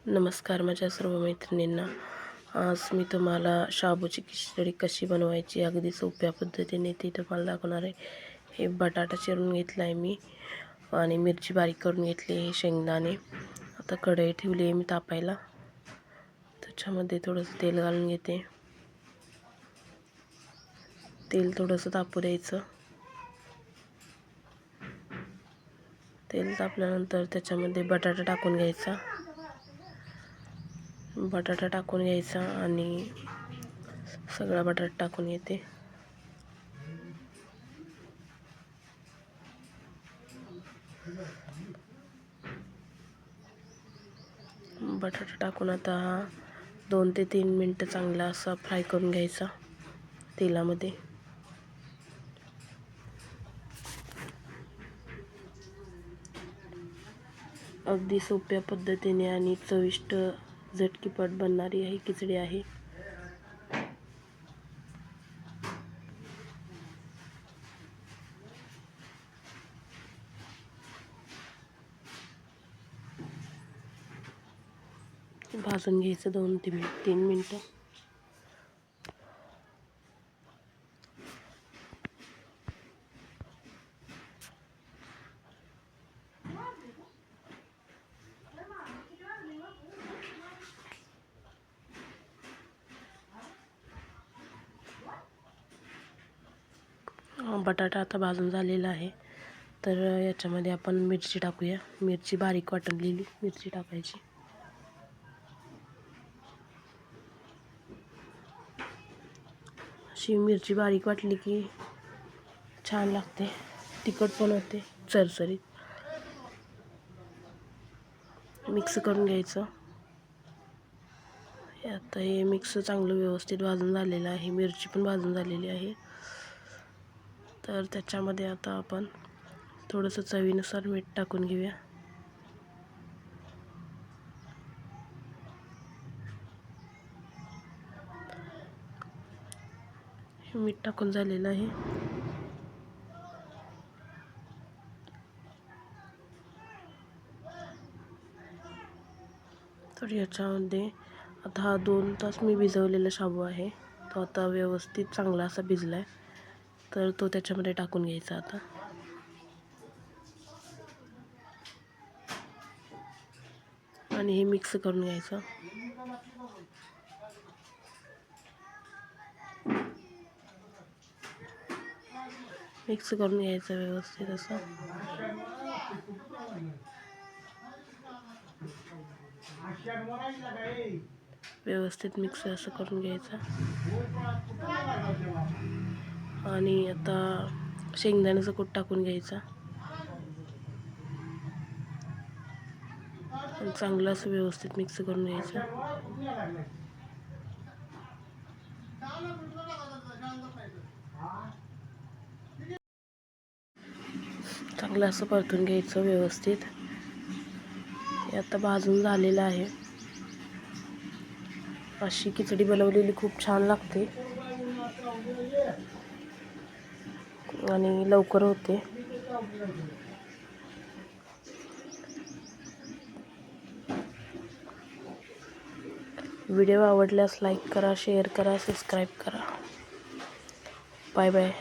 नमस्कार माझ्या सर्व मैत्रिणींना. आज मी तुम्हाला शाबूची खिचडी कशी बनवायची अगदी सोप्या पद्धतीने ती तुम्हाला दाखवणार आहे. हे बटाटा चिरून घेतला आहे मी आणि मिरची बारीक करून घेतली आहे, शेंगदाणे. आता कढई ठेवली आहे मी तापायला. त्याच्यामध्ये थोडंसं तेल घालून घेते. तेल थोडंसं तापू द्यायचं. तेल तापल्यानंतर त्याच्यामध्ये बटाटा टाकून घ्यायचा. बटाटा टाकून घ्यायचा आणि सगळा बटाटा टाकून घेते. बटाटा टाकून आता 2 ते 3 मिनटं चांगला असा फ्राय करून घ्यायचा तेलामध्ये. अगदी सोप्या पद्धतीने आणि चविष्ट झटकीपट बनणारी ही खिचडी आहे. भाजून घ्यायचं 2 ते 3 मिनटं. बटाटा आता भाजून झालेला आहे, तर याच्यामध्ये आपण मिरची टाकूया. मिरची बारीक वाटलेली मिरची टाकायची. अशी मिरची बारीक वाटली की छान लागते, तिखट पण होते, चरचरीत. मिक्स करून घ्यायचं. आता हे मिक्स चांगलं व्यवस्थित भाजून झालेलं आहे. मिरची पण भाजून झालेली आहे. तर त्याच्यामध्ये आता आपण थोडंसं चवीनुसार मीठ टाकून घेऊया. मीठ टाकून झालेलं आहे. तर याच्यामध्ये आता हा 2 तास मी भिजवलेला शाबू आहे, तो आता व्यवस्थित चांगला असा भिजला आहे. तर तो त्याच्यामध्ये टाकून घ्यायचा आता. आणि हे मिक्स करून घ्यायचं. मिक्स करून घ्यायचं व्यवस्थित असं. व्यवस्थित मिक्स असं करून घ्यायचं. आणि आता शेंगदाण्याचं कूट टाकून घ्यायचा. आणि चांगलं असं व्यवस्थित मिक्स करून घ्यायचं. चांगलं असं परतून घ्यायचं व्यवस्थित. हे आता भाजून झालेलं आहे. अशी खिचडी बनवलेली खूप छान लागते आणि लवकर होते. व्हिडिओ आवडल्यास लाईक करा, शेअर करा, सबस्क्राईब करा. Bye bye.